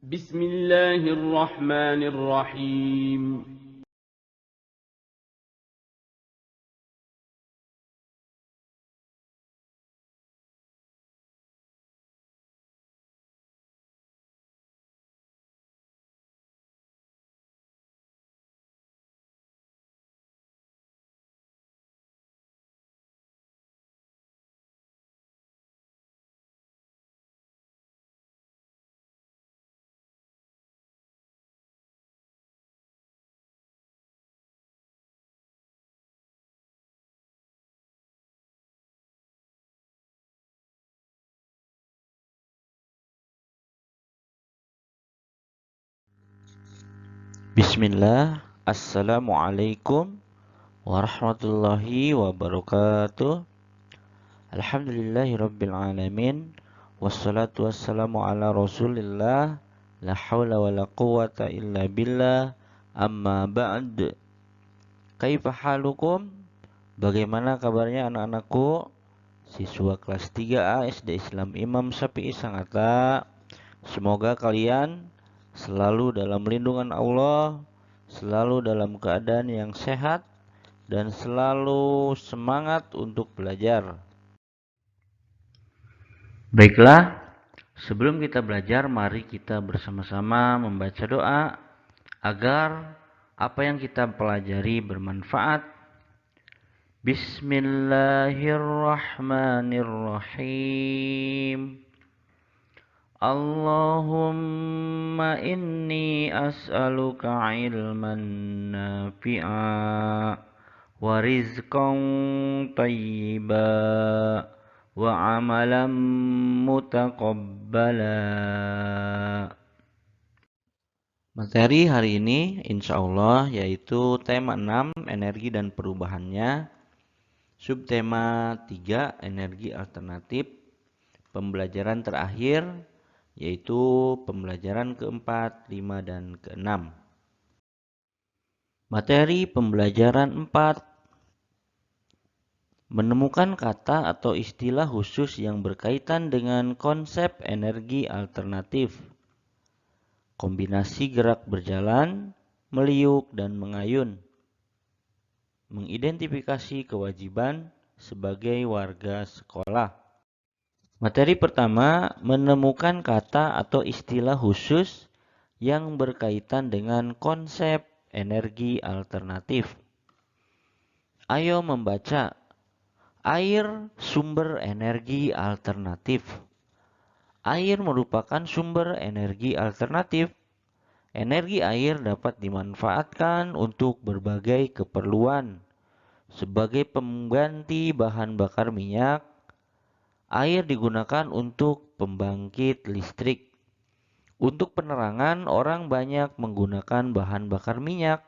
بسم الله الرحمن الرحيم. Bismillah, Assalamualaikum warahmatullahi wabarakatuh. Alhamdulillahirrabbilalamin. Wassalatu wassalamu ala rasulillah. La hawla wa la quwata illa billah. Amma ba'd. Kaifa halukum? Bagaimana kabarnya anak-anakku? Siswa kelas 3A SD Islam Imam Syafi'i Sangatta. Semoga kalian selalu dalam lindungan Allah, selalu dalam keadaan yang sehat, dan selalu semangat untuk belajar. Baiklah, sebelum kita belajar, mari kita bersama-sama membaca doa agar apa yang kita pelajari bermanfaat. Bismillahirrahmanirrahim. Allahumma inni as'aluka ilman nafi'a wa rizqan tayyiba wa amalan mutaqabbala. Materi hari ini insya Allah yaitu tema 6 energi dan perubahannya, subtema 3 energi alternatif, pembelajaran terakhir yaitu pembelajaran keempat, 5, dan keenam. Materi pembelajaran 4, menemukan kata atau istilah khusus yang berkaitan dengan konsep energi alternatif. Kombinasi gerak berjalan, meliuk, dan mengayun. Mengidentifikasi kewajiban sebagai warga sekolah. Materi pertama, menemukan kata atau istilah khusus yang berkaitan dengan konsep energi alternatif. Ayo membaca. Air sumber energi alternatif. Air merupakan sumber energi alternatif. Energi air dapat dimanfaatkan untuk berbagai keperluan. Sebagai pengganti bahan bakar minyak, air digunakan untuk pembangkit listrik. Untuk penerangan, orang banyak menggunakan bahan bakar minyak.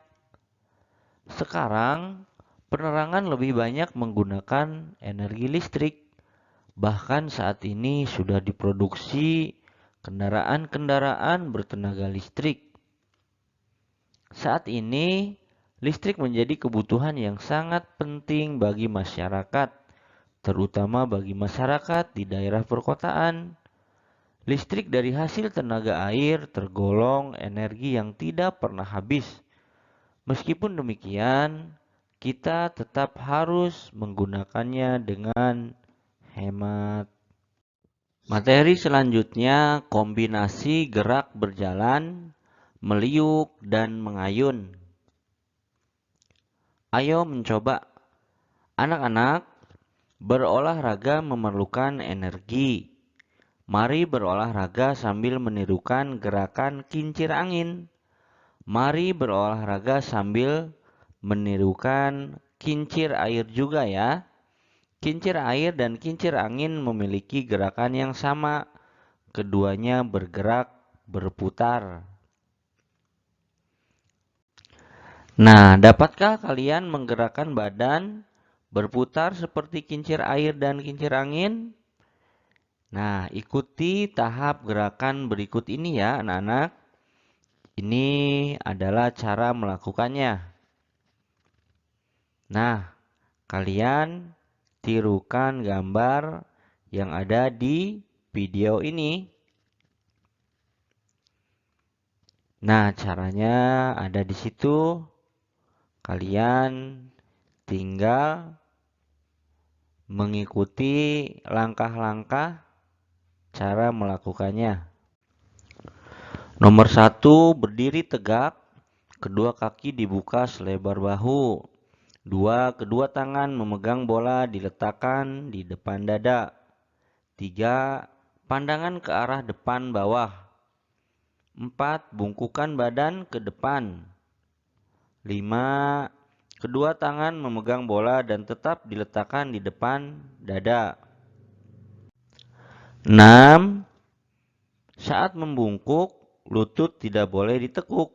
Sekarang, penerangan lebih banyak menggunakan energi listrik. Bahkan saat ini sudah diproduksi kendaraan-kendaraan bertenaga listrik. Saat ini, listrik menjadi kebutuhan yang sangat penting bagi masyarakat, terutama bagi masyarakat di daerah perkotaan. Listrik dari hasil tenaga air tergolong energi yang tidak pernah habis. Meskipun demikian, kita tetap harus menggunakannya dengan hemat. Materi selanjutnya, kombinasi gerak berjalan, meliuk, dan mengayun. Ayo mencoba. Anak-anak, berolahraga memerlukan energi. Mari berolahraga sambil menirukan gerakan kincir angin. Mari berolahraga sambil menirukan kincir air juga ya. Kincir air dan kincir angin memiliki gerakan yang sama. Keduanya bergerak berputar. Nah, dapatkah kalian menggerakkan badan berputar seperti kincir air dan kincir angin? Nah, ikuti tahap gerakan berikut ini ya anak-anak. Ini adalah cara melakukannya. Nah, kalian tirukan gambar yang ada di video ini. Nah, caranya ada di situ. Kalian tinggal mengikuti langkah-langkah cara melakukannya. Nomor 1, berdiri tegak, kedua kaki dibuka selebar bahu. 2, kedua tangan memegang bola diletakkan di depan dada. 3, pandangan ke arah depan bawah. 4, bungkukan badan ke depan. 5, kedua tangan memegang bola dan tetap diletakkan di depan dada. 6, saat membungkuk, lutut tidak boleh ditekuk.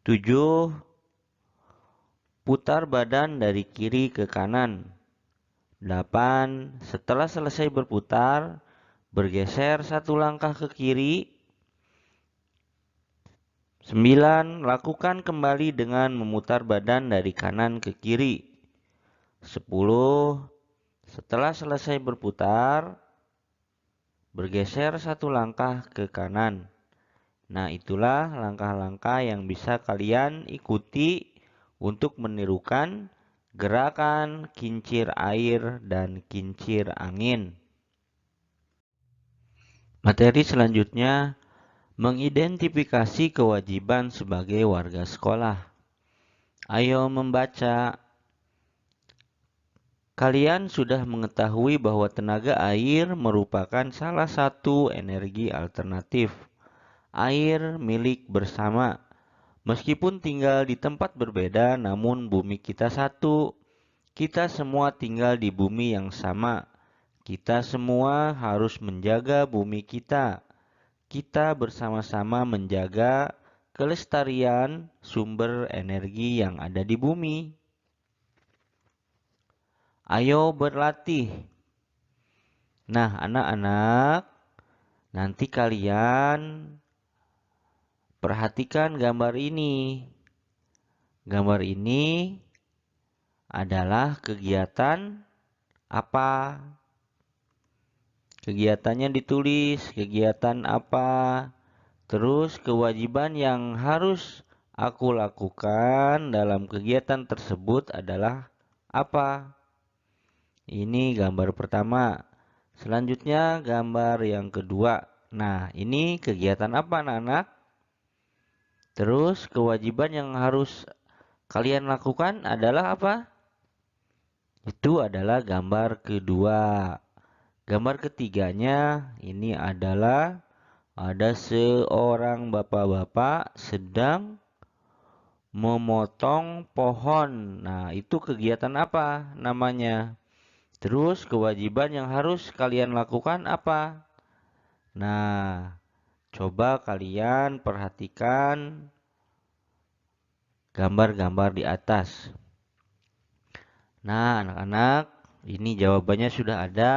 7, putar badan dari kiri ke kanan. 8, setelah selesai berputar, bergeser 1 langkah ke kiri. 9, lakukan kembali dengan memutar badan dari kanan ke kiri. 10, setelah selesai berputar, bergeser 1 langkah ke kanan. Nah, itulah langkah-langkah yang bisa kalian ikuti untuk menirukan gerakan kincir air dan kincir angin. Materi selanjutnya, mengidentifikasi kewajiban sebagai warga sekolah. Ayo membaca. Kalian sudah mengetahui bahwa tenaga air merupakan salah satu energi alternatif. Air milik bersama. Meskipun tinggal di tempat berbeda, namun bumi kita satu. Kita semua tinggal di bumi yang sama. Kita semua harus menjaga bumi kita. Kita bersama-sama menjaga kelestarian sumber energi yang ada di bumi. Ayo berlatih. Nah, anak-anak, nanti kalian perhatikan gambar ini. Gambar ini adalah kegiatan apa? Kegiatannya ditulis, kegiatan apa? Terus kewajiban yang harus aku lakukan dalam kegiatan tersebut adalah apa? Ini gambar pertama. Selanjutnya gambar yang kedua. Nah, ini kegiatan apa anak-anak? Terus kewajiban yang harus kalian lakukan adalah apa? Itu adalah gambar kedua. Gambar ketiganya ini adalah ada seorang bapak-bapak sedang memotong pohon. Nah, itu kegiatan apa namanya? Terus kewajiban yang harus kalian lakukan apa? Nah, coba kalian perhatikan gambar-gambar di atas. Nah, anak-anak, ini jawabannya sudah ada.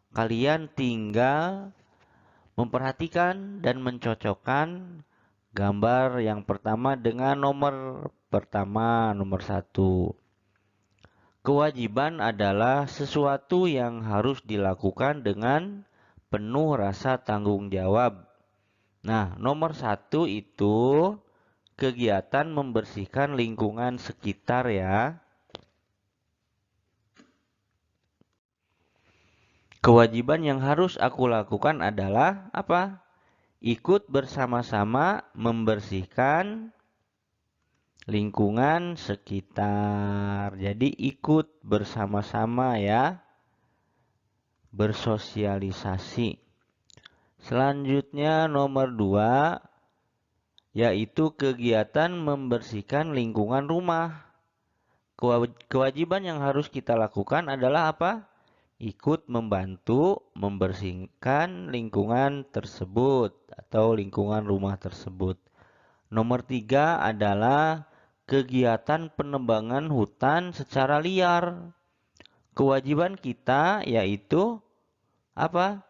Kalian tinggal memperhatikan dan mencocokkan gambar yang pertama dengan nomor pertama, nomor 1. Kewajiban adalah sesuatu yang harus dilakukan dengan penuh rasa tanggung jawab. Nah, nomor 1 itu kegiatan membersihkan lingkungan sekitar ya. Kewajiban yang harus aku lakukan adalah apa? Ikut bersama-sama membersihkan lingkungan sekitar. Jadi ikut bersama-sama ya. Bersosialisasi. Selanjutnya nomor 2 yaitu kegiatan membersihkan lingkungan rumah. Kewajiban yang harus kita lakukan adalah apa? Ikut membantu membersihkan lingkungan tersebut atau lingkungan rumah tersebut. Nomor 3 adalah kegiatan penebangan hutan secara liar. Kewajiban kita yaitu apa?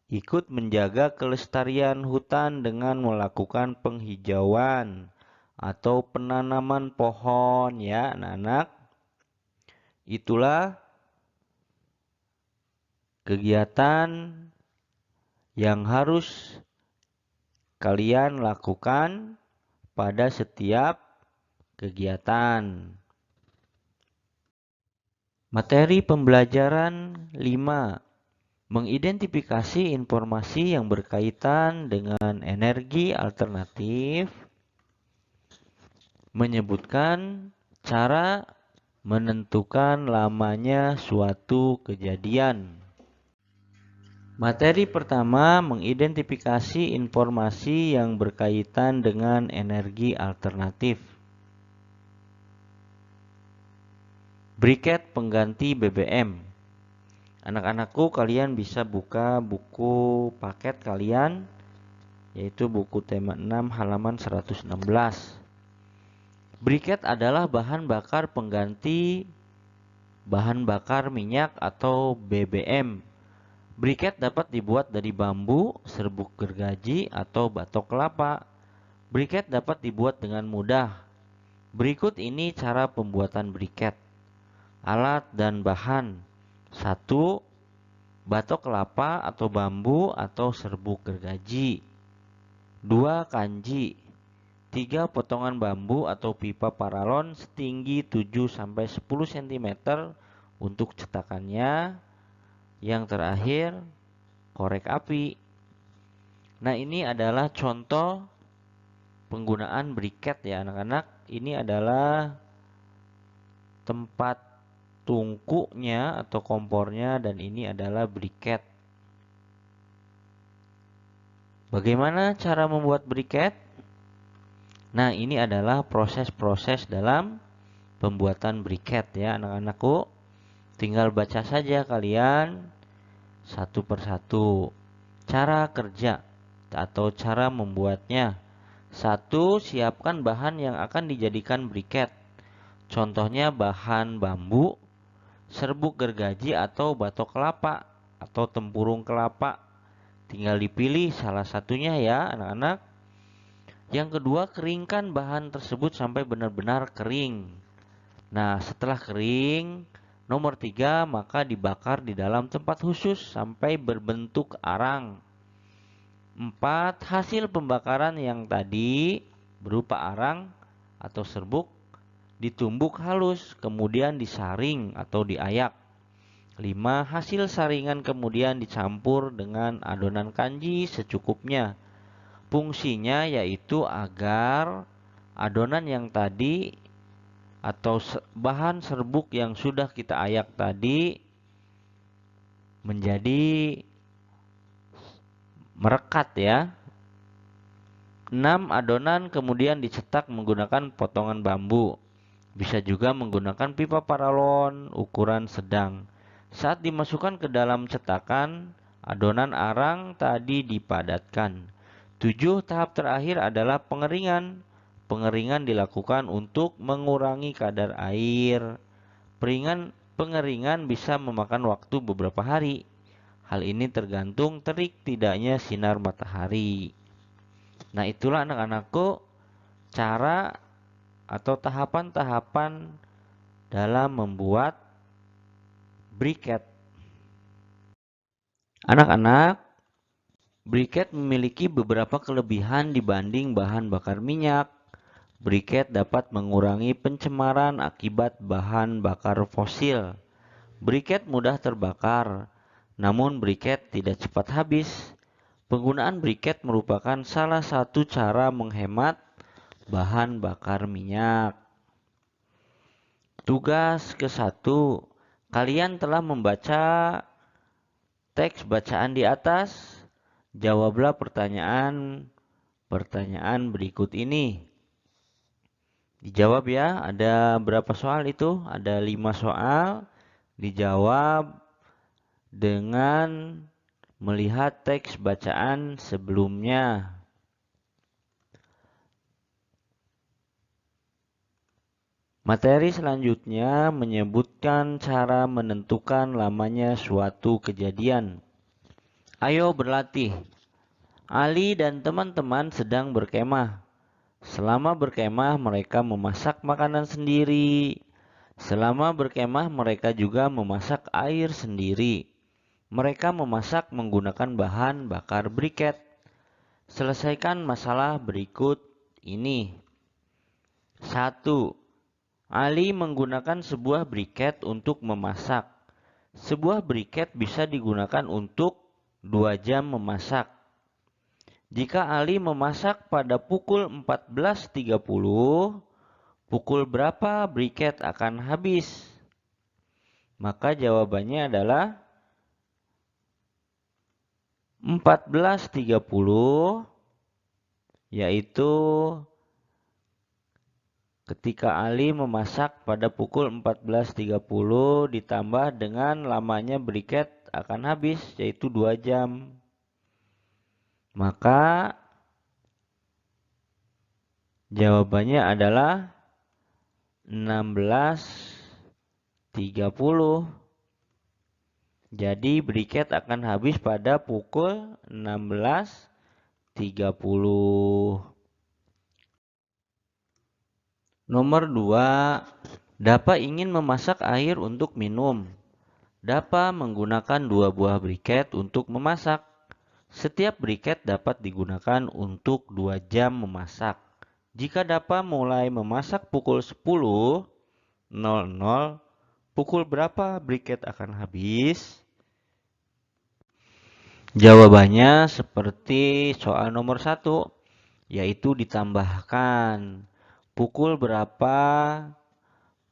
Ikut menjaga kelestarian hutan dengan melakukan penghijauan atau penanaman pohon ya anak-anak. Itulah kegiatan yang harus kalian lakukan pada setiap kegiatan. Materi pembelajaran 5. Mengidentifikasi informasi yang berkaitan dengan energi alternatif. Menyebutkan cara menentukan lamanya suatu kejadian. Materi pertama, mengidentifikasi informasi yang berkaitan dengan energi alternatif. Briket pengganti BBM. Anak-anakku, kalian bisa buka buku paket kalian, yaitu buku tema 6 halaman 116. Briket adalah bahan bakar pengganti bahan bakar minyak atau BBM. Briket dapat dibuat dari bambu, serbuk gergaji, atau batok kelapa. Briket dapat dibuat dengan mudah. Berikut ini cara pembuatan briket. Alat dan bahan. 1. Batok kelapa atau bambu atau serbuk gergaji. 2. Kanji. 3. Potongan bambu atau pipa paralon setinggi 7-10 cm untuk cetakannya. Yang terakhir, korek api. Nah, ini adalah contoh penggunaan briket ya anak-anak. Ini adalah tempat tungkunya atau kompornya, dan ini adalah briket. Bagaimana cara membuat briket? Nah, ini adalah proses-proses dalam pembuatan briket ya anak-anakku. Tinggal baca saja kalian satu persatu. Cara kerja atau cara membuatnya. 1. Siapkan bahan yang akan dijadikan briket. Contohnya bahan bambu, serbuk gergaji atau batok kelapa atau tempurung kelapa. Tinggal dipilih salah satunya ya anak-anak. Yang kedua, keringkan bahan tersebut sampai benar-benar kering. Nah, setelah kering, nomor 3, maka dibakar di dalam tempat khusus sampai berbentuk arang. 4. Hasil pembakaran yang tadi berupa arang atau serbuk ditumbuk halus, kemudian disaring atau diayak. 5. Hasil saringan kemudian dicampur dengan adonan kanji secukupnya. Fungsinya yaitu agar adonan yang tadi atau bahan serbuk yang sudah kita ayak tadi menjadi merekat ya. 6. Adonan kemudian dicetak menggunakan potongan bambu. Bisa juga menggunakan pipa paralon ukuran sedang. Saat dimasukkan ke dalam cetakan, adonan arang tadi dipadatkan. 7. Tahap terakhir adalah pengeringan. Pengeringan dilakukan untuk mengurangi kadar air. Pengeringan bisa memakan waktu beberapa hari. Hal ini tergantung terik tidaknya sinar matahari. Nah, itulah anak-anakku cara atau tahapan-tahapan dalam membuat briket. Anak-anak, briket memiliki beberapa kelebihan dibanding bahan bakar minyak. Briket dapat mengurangi pencemaran akibat bahan bakar fosil. Briket mudah terbakar, namun briket tidak cepat habis. Penggunaan briket merupakan salah satu cara menghemat bahan bakar minyak. Tugas ke-1. Kalian telah membaca teks bacaan di atas. Jawablah pertanyaan berikut ini. Dijawab ya, ada berapa soal itu? Ada 5 soal. Dijawab dengan melihat teks bacaan sebelumnya. Materi selanjutnya menyebutkan cara menentukan lamanya suatu kejadian. Ayo berlatih. Ali dan teman-teman sedang berkemah. Selama berkemah mereka memasak makanan sendiri. Selama berkemah mereka juga memasak air sendiri. Mereka memasak menggunakan bahan bakar briket. Selesaikan masalah berikut ini. 1. Ali menggunakan sebuah briket untuk memasak. Sebuah briket bisa digunakan untuk 2 jam memasak. Jika Ali memasak pada pukul 14.30, pukul berapa briket akan habis? Maka jawabannya adalah 14.30, yaitu ketika Ali memasak pada pukul 14.30 ditambah dengan lamanya briket akan habis, yaitu 2 jam. Maka jawabannya adalah 16.30. Jadi briket akan habis pada pukul 16.30. Nomor 2. Dapa ingin memasak air untuk minum. Dapa menggunakan 2 buah briket untuk memasak. Setiap briket dapat digunakan untuk 2 jam memasak. Jika Dapa mulai memasak pukul 10.00, pukul berapa briket akan habis? Jawabannya seperti soal nomor 1, yaitu ditambahkan pukul berapa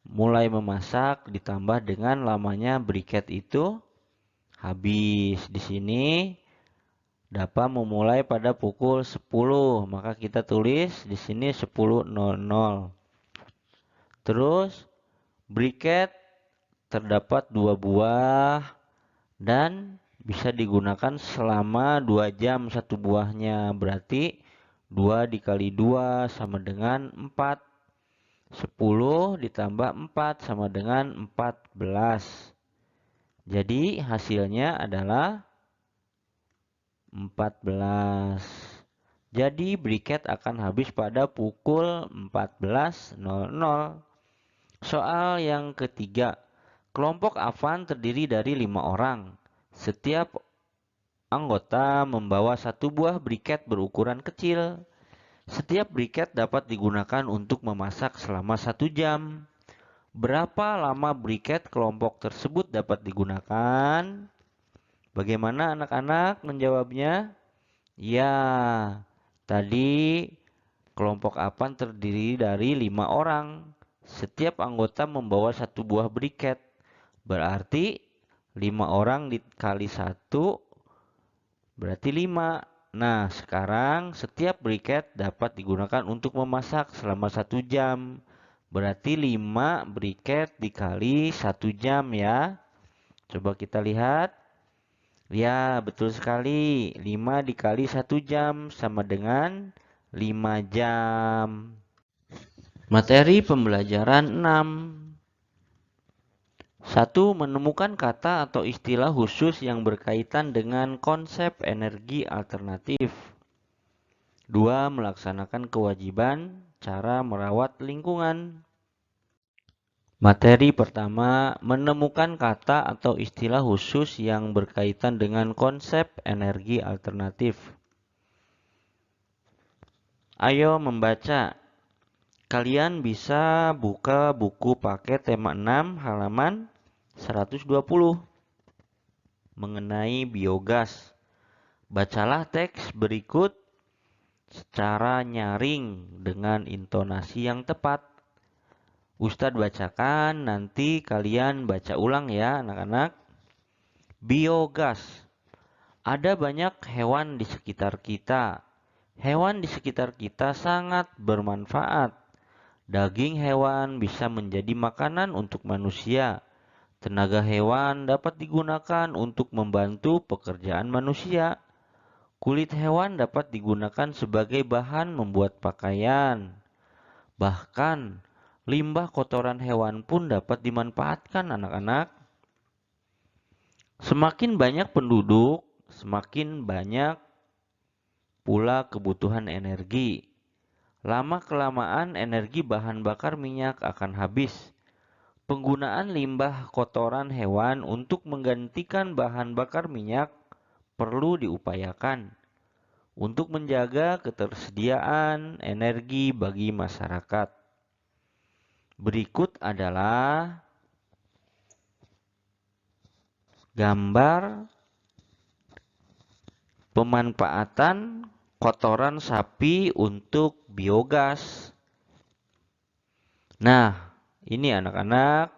mulai memasak ditambah dengan lamanya briket itu habis. Di sini Dapa memulai pada pukul 10, maka kita tulis di sini 10.00. Terus briket terdapat 2 buah dan bisa digunakan selama 2 jam satu buahnya. Berarti 2 dikali 2 sama dengan 4. 10 ditambah 4 sama dengan 14. Jadi hasilnya adalah 14. Jadi briket akan habis pada pukul 14.00. Soal yang ketiga. Kelompok Afan terdiri dari 5 orang. Setiap anggota membawa 1 buah briket berukuran kecil. Setiap briket dapat digunakan untuk memasak selama 1 jam. Berapa lama briket kelompok tersebut dapat digunakan? Bagaimana anak-anak menjawabnya? Ya, tadi kelompok Afan terdiri dari 5 orang. Setiap anggota membawa 1 buah briket. Berarti 5 orang dikali 1 berarti 5. Nah, sekarang setiap briket dapat digunakan untuk memasak selama 1 jam. Berarti 5 briket dikali 1 jam ya. Coba kita lihat. Ya, betul sekali. 5 dikali 1 jam sama dengan 5 jam. Materi pembelajaran 6. 1. Menemukan kata atau istilah khusus yang berkaitan dengan konsep energi alternatif. 2. Melaksanakan kewajiban cara merawat lingkungan. Materi pertama, menemukan kata atau istilah khusus yang berkaitan dengan konsep energi alternatif. Ayo membaca. Kalian bisa buka buku paket tema 6 halaman 120 mengenai biogas. Bacalah teks berikut secara nyaring dengan intonasi yang tepat. Ustadz bacakan, nanti kalian baca ulang ya anak-anak. Biogas. Ada banyak hewan di sekitar kita. Hewan di sekitar kita sangat bermanfaat. Daging hewan bisa menjadi makanan untuk manusia. Tenaga hewan dapat digunakan untuk membantu pekerjaan manusia. Kulit hewan dapat digunakan sebagai bahan membuat pakaian. Bahkan, limbah kotoran hewan pun dapat dimanfaatkan anak-anak. Semakin banyak penduduk, semakin banyak pula kebutuhan energi. Lama-kelamaan energi bahan bakar minyak akan habis. Penggunaan limbah kotoran hewan untuk menggantikan bahan bakar minyak perlu diupayakan. untuk menjaga ketersediaan energi bagi masyarakat. Berikut adalah gambar pemanfaatan kotoran sapi untuk biogas. Nah, ini anak-anak,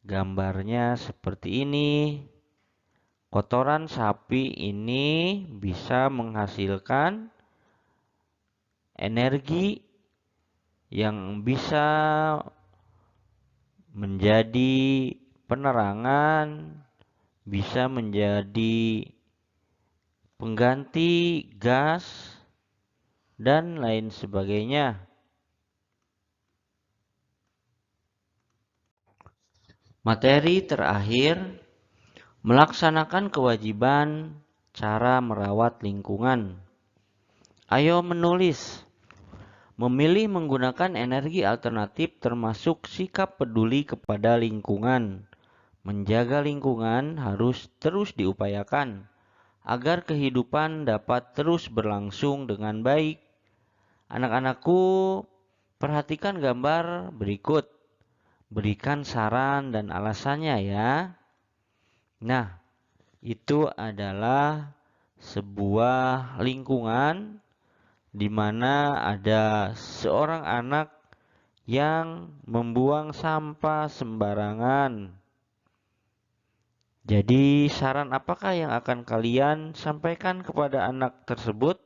gambarnya seperti ini. Kotoran sapi ini bisa menghasilkan energi yang bisa menjadi penerangan, bisa menjadi pengganti gas, dan lain sebagainya. Materi terakhir, melaksanakan kewajiban cara merawat lingkungan. Ayo menulis. Memilih menggunakan energi alternatif termasuk sikap peduli kepada lingkungan. Menjaga lingkungan harus terus diupayakan agar kehidupan dapat terus berlangsung dengan baik. Anak-anakku, perhatikan gambar berikut. Berikan saran dan alasannya ya. Nah, itu adalah sebuah lingkungan di mana ada seorang anak yang membuang sampah sembarangan. Jadi, saran apakah yang akan kalian sampaikan kepada anak tersebut?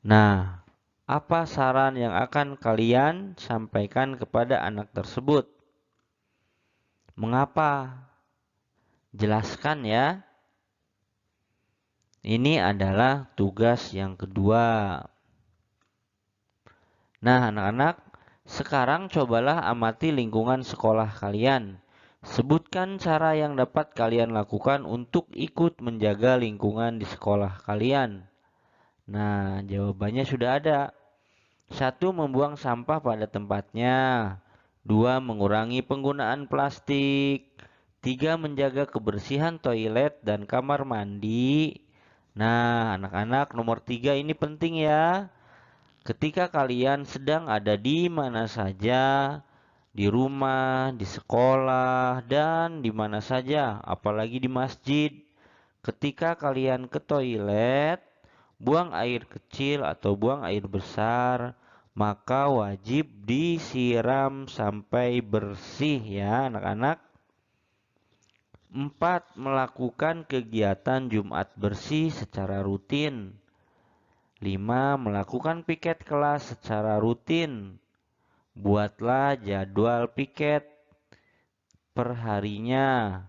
Nah, apa saran yang akan kalian sampaikan kepada anak tersebut? Mengapa? Jelaskan ya. Ini adalah tugas yang kedua. Nah, anak-anak, sekarang cobalah amati lingkungan sekolah kalian. Sebutkan cara yang dapat kalian lakukan untuk ikut menjaga lingkungan di sekolah kalian. Nah, jawabannya sudah ada. 1. Membuang sampah pada tempatnya. 2. Mengurangi penggunaan plastik. 3. Menjaga kebersihan toilet dan kamar mandi. Nah, anak-anak, nomor 3 ini penting ya. Ketika kalian sedang ada di mana saja, di rumah, di sekolah, dan di mana saja, apalagi di masjid. Ketika kalian ke toilet, buang air kecil atau buang air besar, maka wajib disiram sampai bersih ya anak-anak. 4. Melakukan kegiatan Jumat bersih secara rutin. 5. Melakukan piket kelas secara rutin. Buatlah jadwal piket perharinya.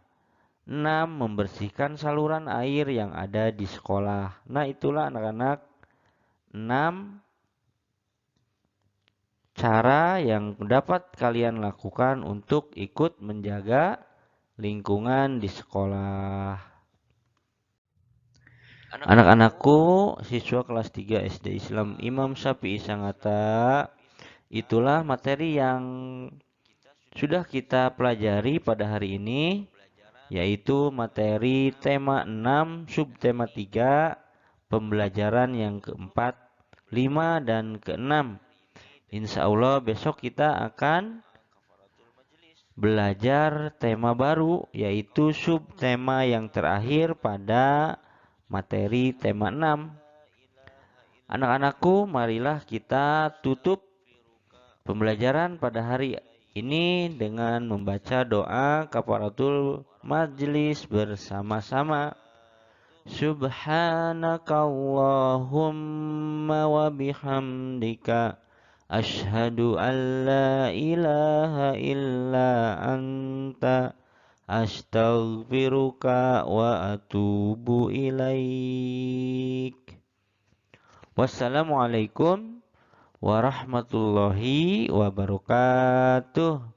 6. Membersihkan saluran air yang ada di sekolah. Nah, itulah anak-anak 6 cara yang dapat kalian lakukan untuk ikut menjaga lingkungan di sekolah. Anak-anakku, siswa kelas 3 SD Islam Imam Syafi'i Sangatta, itulah materi yang sudah kita pelajari pada hari ini, yaitu materi tema 6, subtema 3, pembelajaran yang keempat, 5, dan ke-6. Insya Allah besok kita akan belajar tema baru, yaitu subtema yang terakhir pada materi tema 6. Anak-anakku, marilah kita tutup pembelajaran pada hari ini dengan membaca doa kafaratul majlis bersama-sama. Subhanakallahumma wa bihamdika Ashhadu an la ilaha illa anta astaghfiruka wa atubu ilaik. Wassalamualaikum warahmatullahi wabarakatuh.